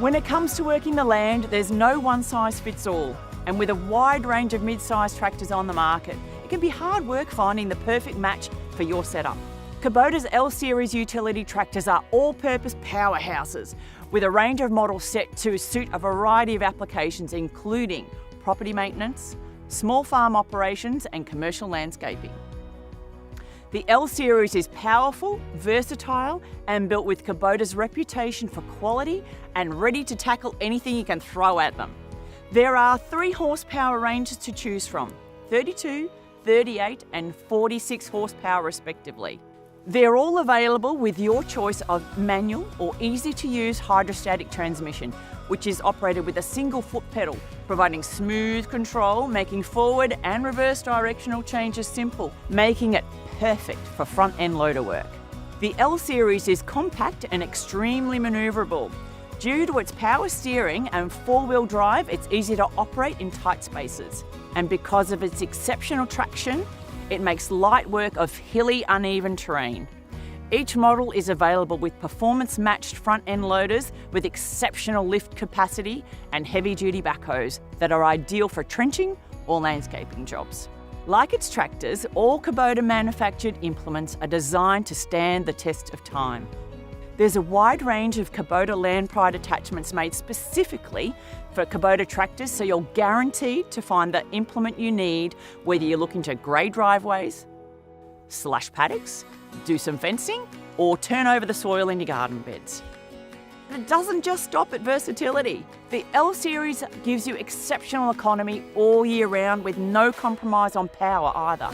When it comes to working the land, there's no one size fits all. And with a wide range of mid-sized tractors on the market, it can be hard work finding the perfect match for your setup. Kubota's L Series utility tractors are all-purpose powerhouses with a range of models set to suit a variety of applications, including property maintenance, small farm operations and commercial landscaping. The L Series is powerful, versatile and built with Kubota's reputation for quality and ready to tackle anything you can throw at them. There are 3 horsepower ranges to choose from, 32, 38 and 46 horsepower respectively. They're all available with your choice of manual or easy-to-use hydrostatic transmission, which is operated with a single foot pedal, providing smooth control, making forward and reverse directional changes simple, making it perfect for front-end loader work. The L Series is compact and extremely manoeuvrable. Due to its power steering and 4-wheel drive, it's easy to operate in tight spaces. And because of its exceptional traction, it makes light work of hilly, uneven terrain. Each model is available with performance-matched front-end loaders with exceptional lift capacity and heavy-duty backhoes that are ideal for trenching or landscaping jobs. Like its tractors, all Kubota manufactured implements are designed to stand the test of time. There's a wide range of Kubota land pride attachments made specifically for Kubota tractors, so you're guaranteed to find the implement you need, whether you're looking to grade driveways, slash paddocks, do some fencing, or turn over the soil in your garden beds. But it doesn't just stop at versatility. The L Series gives you exceptional economy all year round with no compromise on power either.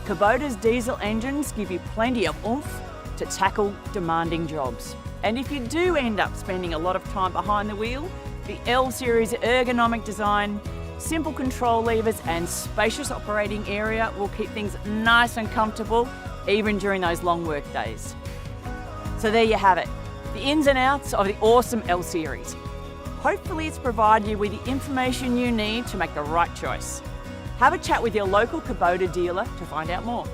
Kubota's diesel engines give you plenty of oomph to tackle demanding jobs. And if you do end up spending a lot of time behind the wheel, the L Series ergonomic design, simple control levers and spacious operating area will keep things nice and comfortable even during those long work days. So there you have it, the ins and outs of the awesome L Series. Hopefully it's provided you with the information you need to make the right choice. Have a chat with your local Kubota dealer to find out more.